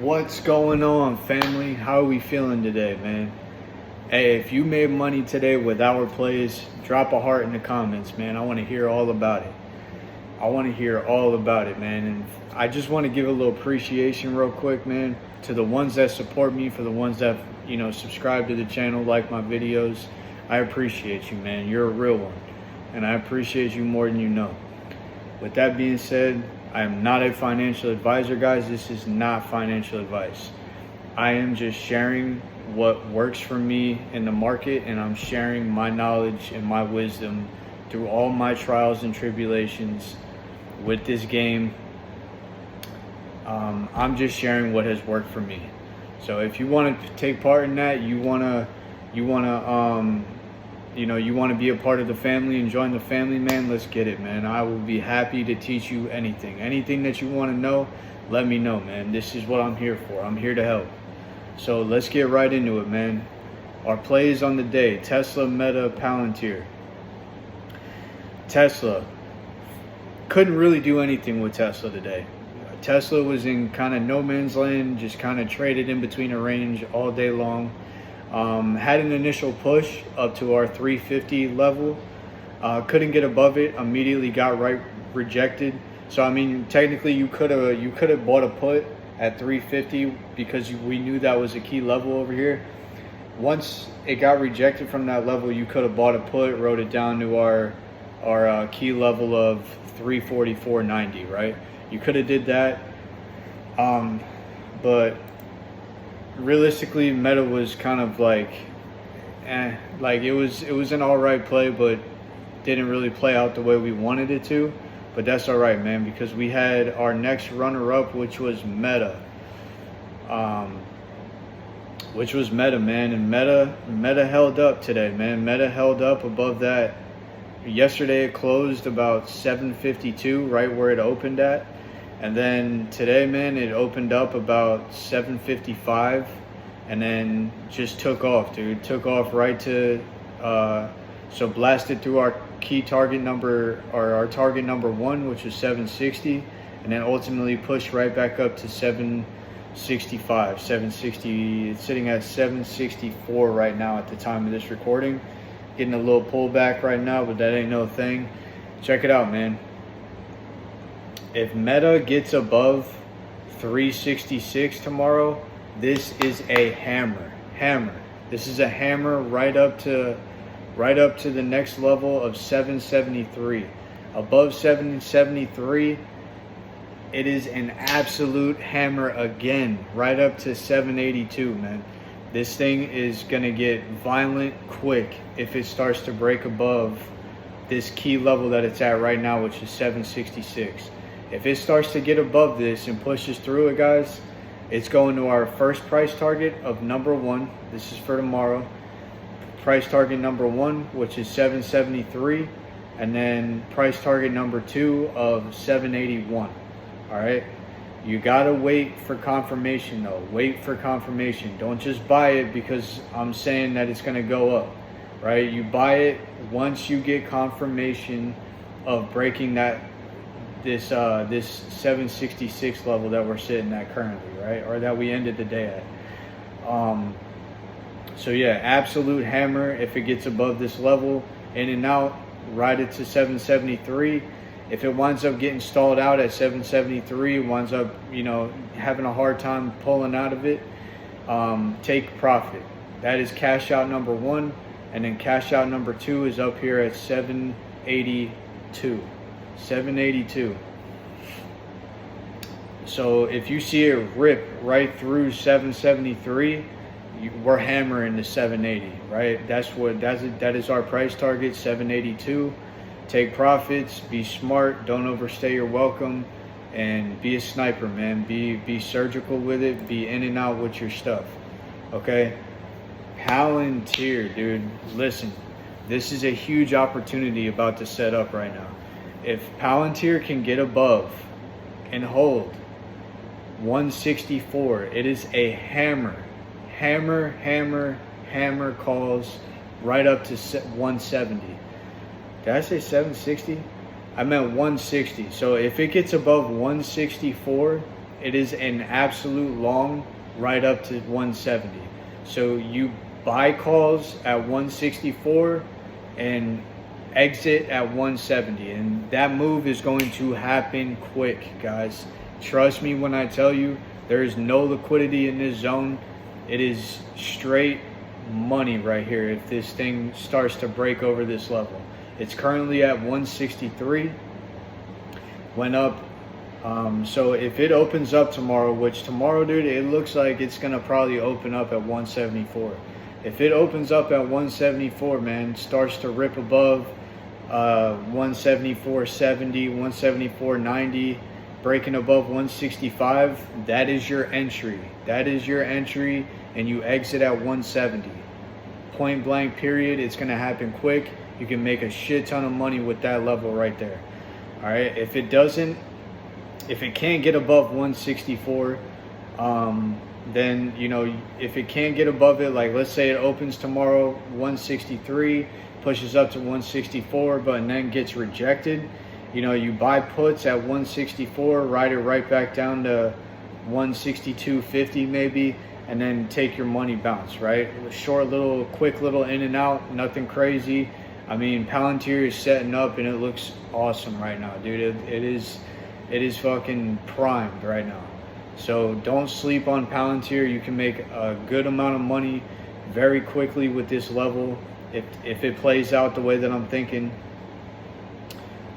What's going on, family? How are we feeling today, man? Hey, if you made money today with our plays, drop a heart in the comments, man. I want to hear all about it. I want to hear all about it, man. And I just want to give a little appreciation real quick, man, to the ones that support me, for the ones that, subscribe to the channel, like my videos. I appreciate you, man. You're a real one. And I appreciate you more than you know. With that being said, I am not a financial advisor, guys. This is not financial advice. I am just sharing what works for me in the market, and I'm sharing my knowledge and my wisdom through all my trials and tribulations with this game. I'm just sharing what has worked for me. So if you want to take part in that, you want to be a part of the family and join the family, man, let's get it, man. I will be happy to teach you anything that you want to know. Let me know, man. This is what I'm here for. I'm here to help. So let's get right into it, man. Our plays on the day: Tesla, Meta, Palantir. Tesla, couldn't really do anything with Tesla today. Tesla was in kind of no man's land, just kind of traded in between a range all day long. Had an initial push up to our 350 level, couldn't get above it, immediately got rejected. So I mean, technically you could have bought a put at 350 because we knew that was a key level over here. Once it got rejected from that level, you could have bought a put, wrote it down to our key level of 344.90, right? You could have did that, but realistically, Meta was kind of like it was an all right play, but didn't really play out the way we wanted it to. But that's all right, man, because we had our next runner-up, which was Meta, man, and Meta held up today, man. Meta held up above that. Yesterday it closed about 752, right where it opened at. And then today, man, it opened up about 755 and then just took off, dude. Took off right to, so blasted through our key target number, or our target number 1, which was 760, and then ultimately pushed right back up to 765, 760. It's sitting at 764 right now at the time of this recording. Getting a little pullback right now, but that ain't no thing. Check it out, man. If Meta gets above 366 tomorrow, this is a hammer. This is a hammer right up to the next level of 773. Above 773, it is an absolute hammer again, right up to 782, man. This thing is gonna get violent quick if it starts to break above this key level that it's at right now, which is 766. If it starts to get above this and pushes through it, guys, it's going to our first price target of number 1. This is for tomorrow. Price target number 1, which is 773, and then price target number 2 of 781. All right. You gotta wait for confirmation, though. Wait for confirmation. Don't just buy it because I'm saying that it's gonna go up, right? You buy it once you get confirmation of breaking this 766 level that we're sitting at currently, right? Or that we ended the day at. So yeah, absolute hammer if it gets above this level. In and out, ride it to 773. If it winds up getting stalled out at 773, winds up, having a hard time pulling out of it, take profit. That is cash out number 1, and then cash out number 2 is up here at 782. 782. So if you see it rip right through 773, we're hammering the 780, right? That is our price target, 782. Take profits, be smart, don't overstay your welcome, and be a sniper, man. Be surgical with it, be in and out with your stuff. Okay? Palantir, dude, listen. This is a huge opportunity about to set up right now. If Palantir can get above and hold 164, it is a hammer calls right up to 170. Did I say 760? I meant 160. So if it gets above 164, it is an absolute long right up to 170. So you buy calls at 164 and exit at 170, and that move is going to happen quick, guys. Trust me when I tell you, there is no liquidity in this zone. It is straight money right here if this thing starts to break over this level. It's currently at 163, went up. So if it opens up tomorrow, which tomorrow, dude, it looks like it's gonna probably open up at 174. If it opens up at 174, man, starts to rip above 174.70, 174.90, breaking above 165, that is your entry. That is your entry, and you exit at 170. Point blank, period. It's going to happen quick. You can make a shit ton of money with that level right there. All right. If it can't get above 164, then, you know, if it can't get above it, like let's say it opens tomorrow 163, pushes up to 164, but and then gets rejected, you know, you buy puts at 164, ride it right back down to 162.50 maybe, and then take your money bounce, right? Short little, quick little in and out, nothing crazy. I mean, Palantir is setting up and it looks awesome right now, dude. It is fucking primed right now. So don't sleep on Palantir. You can make a good amount of money very quickly with this level if it plays out the way that I'm thinking.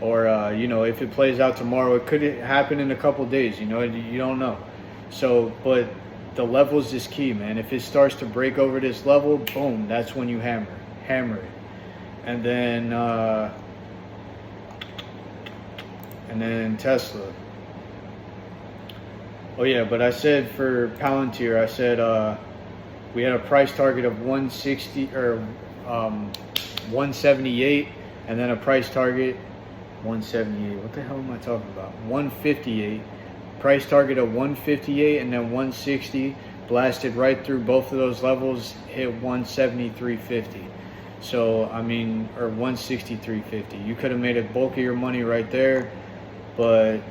Or, you know, if it plays out tomorrow, it could happen in a couple days, you know, you don't know. So, but the levels is key, man. If it starts to break over this level, boom, that's when you hammer it. And then Tesla. Oh yeah, but I said for Palantir, I said we had a price target of 160 or 178, and then a price target 178. What the hell am I talking about? 158. Price target of 158, and then 160. Blasted right through both of those levels, hit 173.50. So I mean, or 163.50. You could have made a bulk of your money right there. But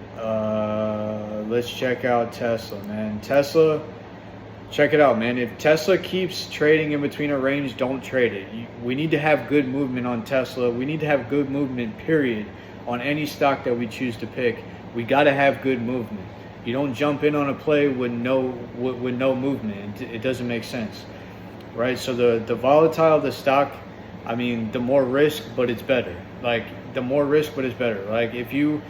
let's check out Tesla, man. Tesla, check it out, man. If Tesla keeps trading in between a range, don't trade it. We need to have good movement on Tesla. We need to have good movement, period, on any stock that we choose to pick. We got to have good movement. You don't jump in on a play with no movement. It doesn't make sense, right? So the volatile the stock, I mean, the more risk, but it's better. Like, the more risk, but it's better. Like, if you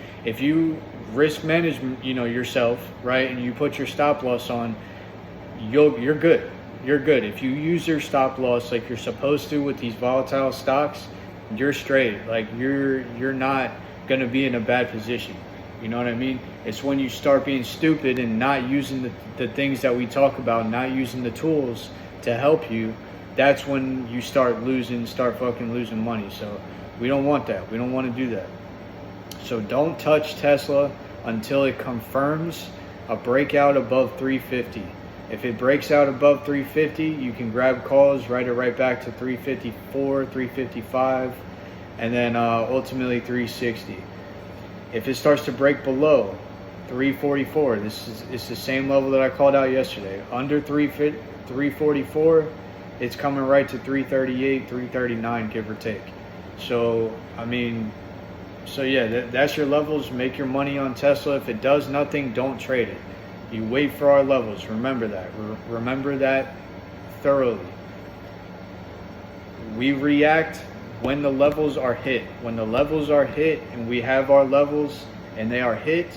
risk manage, you know, yourself, right, and you put your stop loss on, you're good. You're good. If you use your stop loss like you're supposed to with these volatile stocks, you're straight. Like, you're not gonna be in a bad position. You know what I mean? It's when you start being stupid and not using the things that we talk about, not using the tools to help you, that's when you start fucking losing money. So we don't want that. We don't want to do that. So don't touch Tesla until it confirms a breakout above 350. If it breaks out above 350, you can grab calls, write it right back to 354, 355, and then ultimately 360. If it starts to break below 344, it's the same level that I called out yesterday. Under 344, it's coming right to 338, 339, give or take. So, I mean, so yeah, that's your levels. Make your money on Tesla. If it does nothing, don't trade it. You wait for our levels. Remember that. Remember that thoroughly. We react when the levels are hit. When the levels are hit and we have our levels and they are hit,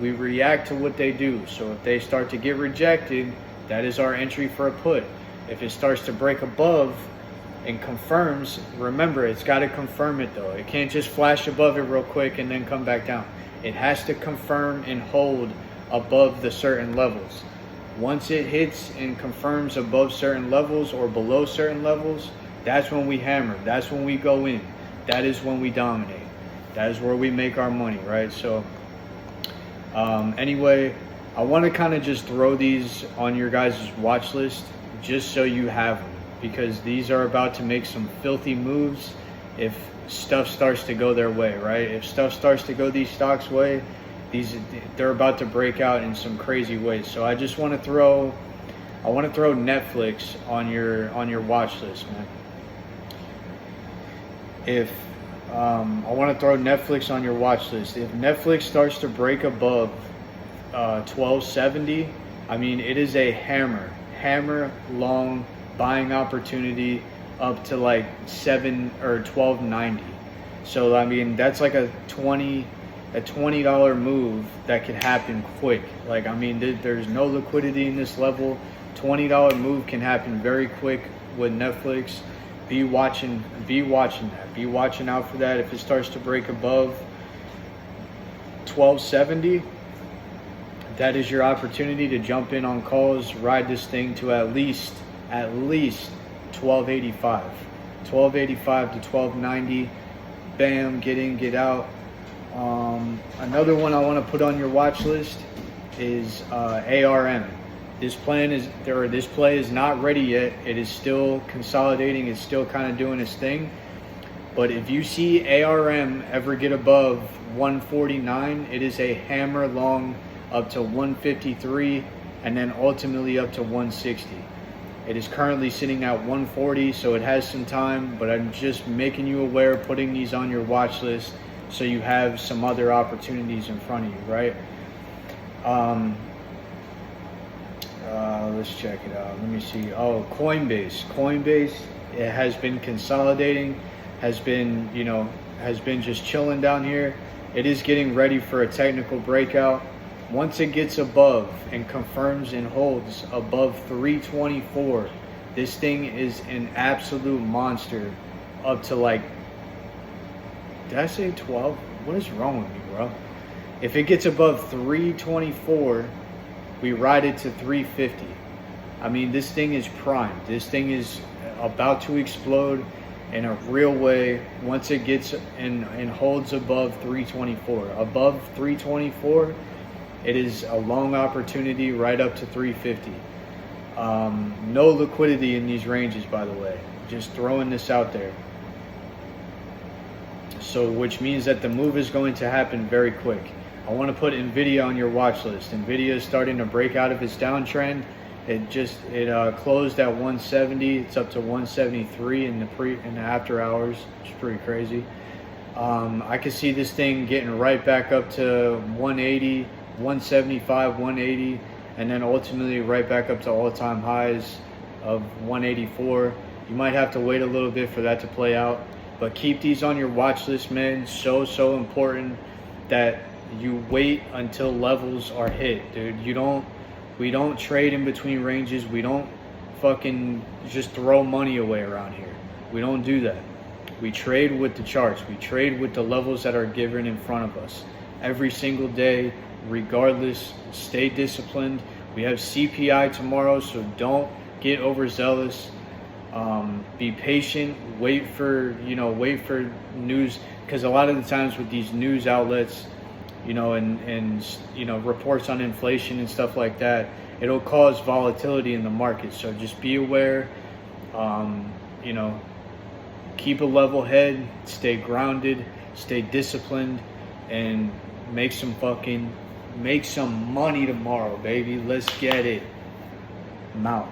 we react to what they do. So if they start to get rejected, that is our entry for a put. If it starts to break above and confirms, remember, it's got to confirm it though. It can't just flash above it real quick and then come back down. It has to confirm and hold above the certain levels. Once it hits and confirms above certain levels or below certain levels, that's when we hammer. That's when we go in. That is when we dominate. That is where we make our money, right? So anyway, I want to kind of just throw these on your guys' watch list just so you have them, because these are about to make some filthy moves if stuff starts to go their way, right? If stuff starts to go these stocks' way, they're about to break out in some crazy ways. So I just want to throw Netflix on your watch list, man. If I want to throw Netflix on your watch list. If Netflix starts to break above 1270, I mean, it is a hammer long buying opportunity up to like 7 or 1290. So I mean, that's like a $20 move that could happen quick. Like, I mean, there's no liquidity in this level. $20 move can happen very quick with Netflix. Be watching that. Be watching out for that. If it starts to break above 1270, that is your opportunity to jump in on calls, ride this thing to at least 1285. 1285 to 1290. Bam, get in, get out. Another one I want to put on your watch list is ARM. This play is not ready yet. It is still consolidating. It's still kind of doing its thing. But if you see ARM ever get above 149, it is a hammer long up to 153 and then ultimately up to 160. It is currently sitting at 140, so it has some time, but I'm just making you aware, putting these on your watch list so you have some other opportunities in front of you, right? Let's check it out. Let me see. Oh, Coinbase, it has been consolidating, has been just chilling down here. It is getting ready for a technical breakout. Once it gets above and confirms and holds above 324, this thing is an absolute monster up to like, did I say 12? What is wrong with me, bro? If it gets above 324, we ride it to 350. I mean, this thing is primed. This thing is about to explode in a real way once it gets and holds above 324. Above 324, it is a long opportunity right up to 350. No liquidity in these ranges, by the way. Just throwing this out there. So, which means that the move is going to happen very quick. I want to put Nvidia on your watch list. Nvidia is starting to break out of its downtrend. It closed at 170. It's up to 173 in the after hours. It's pretty crazy. I could see this thing getting right back up to 180, 175, 180, and then ultimately right back up to all-time highs of 184. You might have to wait a little bit for that to play out, but keep these on your watch list, man. So important that you wait until levels are hit, dude. We don't trade in between ranges. We don't fucking just throw money away around here. We don't do that. We trade with the charts. We trade with the levels that are given in front of us every single day, regardless. Stay disciplined. We have CPI tomorrow, so don't get overzealous. Be patient. Wait for news, because a lot of the times with these news outlets, and reports on inflation and stuff like that, it'll cause volatility in the market. So just be aware. Keep a level head, stay grounded, stay disciplined, and make some money tomorrow, baby. Let's get it. I'm out.